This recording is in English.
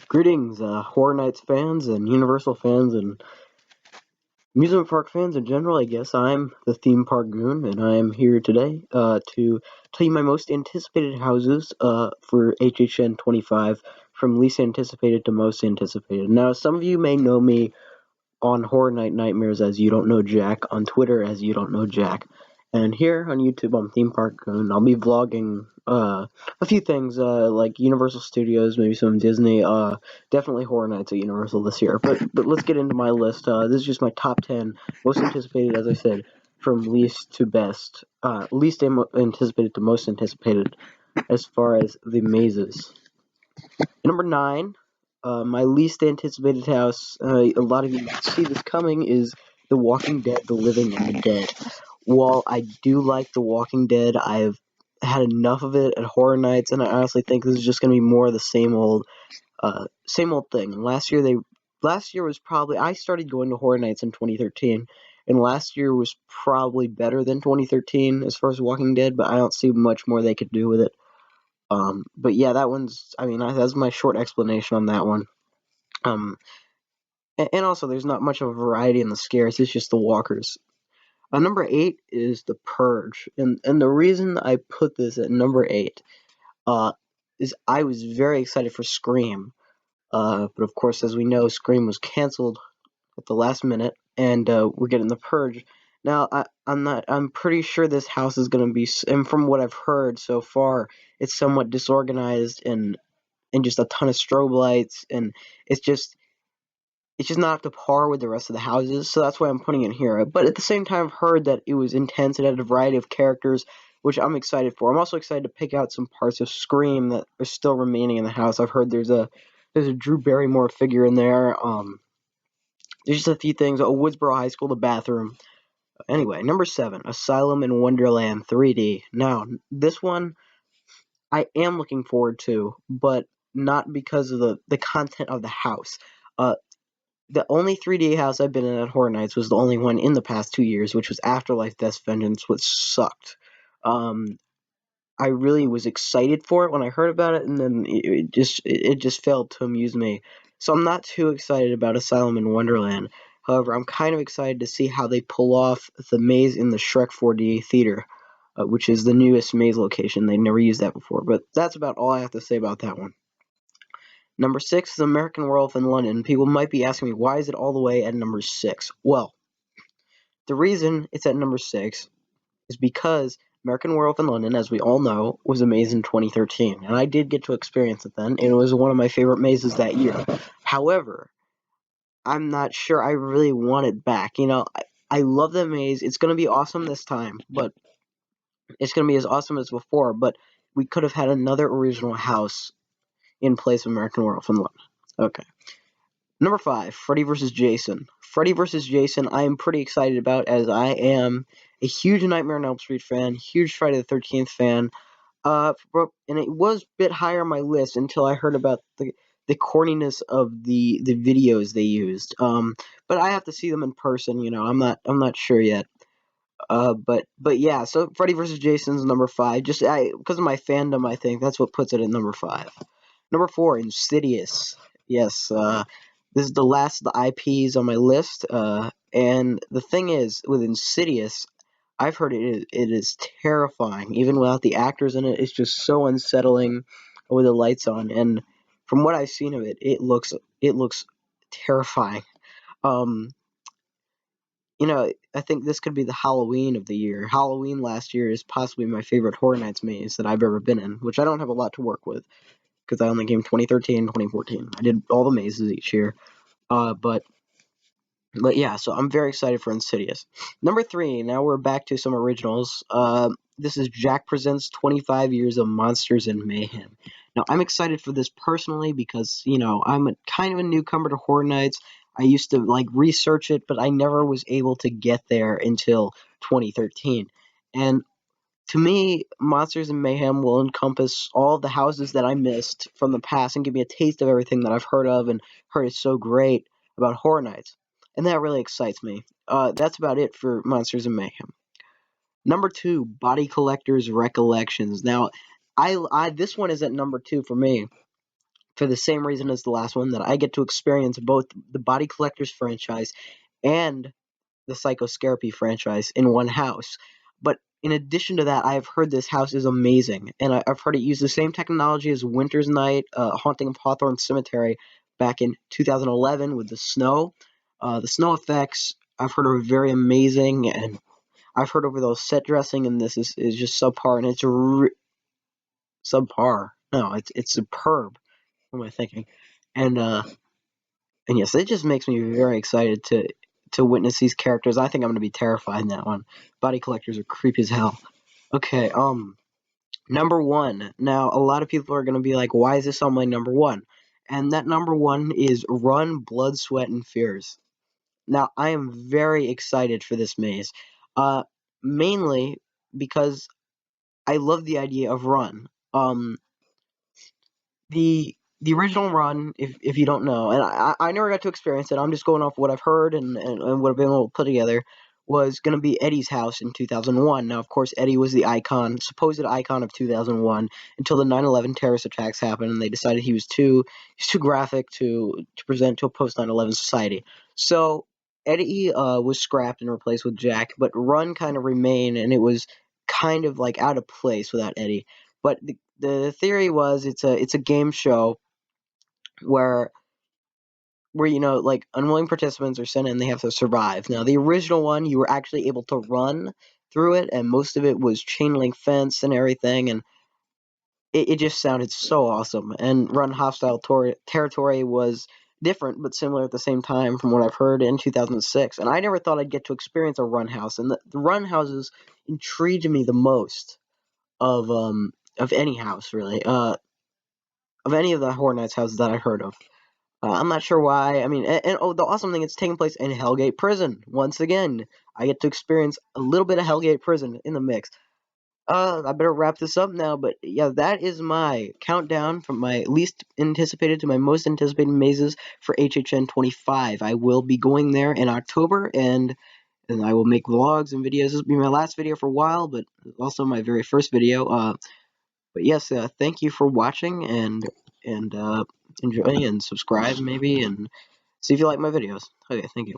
Greetings, Horror Nights fans and Universal fans and amusement park fans in general. I guess I'm the theme park goon, and I am here today to tell you my most anticipated houses for HHN 25, from least anticipated to most anticipated. Now, some of you may know me on Horror Night Nightmares as You Don't Know Jack, on Twitter as You Don't Know Jack, and here on YouTube I'm Theme Park Goon. I'll be vlogging a few things like Universal Studios, maybe some Disney, definitely Horror Nights at Universal this year. But let's get into my list. This is just my top 10 most anticipated, as I said, from least to best, anticipated to most anticipated as far as the mazes. Number 9, my least anticipated house, a lot of you might see this coming, is The Walking Dead, The Living and the Dead. While I do like The Walking Dead, I've had enough of it at Horror Nights, and I honestly think this is just going to be more of the same old thing. And last year was probably, I started going to Horror Nights in 2013, and last year was probably better than 2013 as far as Walking Dead, but I don't see much more they could do with it. But yeah, that's my short explanation on that one. Um, and also, there's not much of a variety in the scares. It's just the walkers. Number 8 is The Purge, and the reason I put this at number 8 uh, is I was very excited for Scream, but of course, as we know, Scream was canceled at the last minute, and we're getting The Purge. Now, I'm pretty sure this house is going to be, and from what I've heard so far, it's somewhat disorganized and just a ton of strobe lights, and it's just not up to par with the rest of the houses, so that's why I'm putting it here. But at the same time, I've heard that it was intense and had a variety of characters, which I'm excited for. I'm also excited to pick out some parts of Scream that are still remaining in the house. I've heard there's a Drew Barrymore figure in there. There's just a few things. Woodsboro High School, the bathroom. Anyway, number 7, Asylum in Wonderland 3D. Now, this one I am looking forward to, but not because of the content of the house. The only 3D house I've been in at Horror Nights was the only one in the past 2 years, which was Afterlife Death's Vengeance, which sucked. Um, I really was excited for it when I heard about it, and then it just failed to amuse me. So I'm not too excited about Asylum in Wonderland. However, I'm kind of excited to see how they pull off the maze in the Shrek 4D theater, which is the newest maze location. They never used that before. But that's about all I have to say about that one. Number 6 is American Werewolf in London. People might be asking me, why is it all the way at number 6? Well, the reason it's at number 6 is because American Werewolf in London, as we all know, was a maze in 2013. And I did get to experience it then, and it was one of my favorite mazes that year. However, I'm not sure I really want it back. I love that maze. It's going to be awesome this time, but it's going to be as awesome as before. But we could have had another original house in place of American Werewolf in London. Okay. Number 5, Freddy vs. Jason. Freddy vs. Jason I am pretty excited about, as I am a huge Nightmare on Elm Street fan, huge Friday the 13th fan, and it was a bit higher on my list until I heard about the corniness of the videos they used. But I have to see them in person. I'm not sure yet. But yeah, so Freddy vs. Jason's number 5. Just because of my fandom, I think that's what puts it at number 5. Number 4, Insidious. Yes, this is the last of the IPs on my list. And the thing is, with Insidious, I've heard it is terrifying. Even without the actors in it, it's just so unsettling with the lights on. And from what I've seen of it, it looks terrifying. Um, I think this could be the Halloween of the year. Halloween last year is possibly my favorite Horror Nights maze that I've ever been in, which I don't have a lot to work with because I only came 2013, 2014. I did all the mazes each year. But yeah, so I'm very excited for Insidious. Number 3, now we're back to some originals. This is Jack Presents 25 Years of Monsters and Mayhem. Now, I'm excited for this personally because, I'm kind of a newcomer to Horror Nights. I used to, research it, but I never was able to get there until 2013. And to me, Monsters and Mayhem will encompass all of the houses that I missed from the past and give me a taste of everything that I've heard of and heard is so great about Horror Nights. And that really excites me. That's about it for Monsters and Mayhem. Number 2, Body Collector's Recollections. Now, I this one is at number 2 for me for the same reason as the last one, that I get to experience both the Body Collectors franchise and the Psychoscarapy franchise in one house. But in addition to that, I've heard this house is amazing, and I've heard it use the same technology as Winter's Night, Haunting of Hawthorne Cemetery back in 2011 with the snow. The snow effects I've heard are very amazing, and I've heard over those set dressing, and this is just subpar, and it's subpar. No, it's superb. What am I thinking? And and yes, it just makes me very excited to witness these characters. I think I'm gonna be terrified in that one. Body collectors are creepy as hell. Okay, number one. Now, a lot of people are gonna be like, "Why is this on my number one?" And that number one is Run, Blood, Sweat, and Fears. Now, I am very excited for this maze, uh, mainly because I love the idea of Run. The original run, if you don't know, and I never got to experience it. I'm just going off what I've heard and what I've been able to put together. Was going to be Eddie's house in 2001. Now, of course, Eddie was the icon, supposed icon of 2001, until the 9/11 terrorist attacks happened, and they decided he's too graphic to present to a post 9/11 society. So Eddie was scrapped and replaced with Jack, but Run kind of remained, and it was kind of like out of place without Eddie. But the theory was it's a game show where like unwilling participants are sent in, they have to survive. Now the original one, you were actually able to run through it, and most of it was chain link fence and everything, and it just sounded so awesome. And Run Hostile Territory was different but similar at the same time from what I've heard in 2006. And I never thought I'd get to experience a run house, and the run houses intrigued me the most of any house really. Of any of the Horror Nights houses that I heard of. I'm not sure why. I mean, oh, the awesome thing, it's taking place in Hellgate Prison. Once again, I get to experience a little bit of Hellgate Prison in the mix. I better wrap this up now, but yeah, that is my countdown from my least anticipated to my most anticipated mazes for HHN 25. I will be going there in October, and I will make vlogs and videos. This will be my last video for a while, but also my very first video. But yes, thank you for watching, and enjoy and subscribe maybe, and see if you like my videos. Okay, thank you.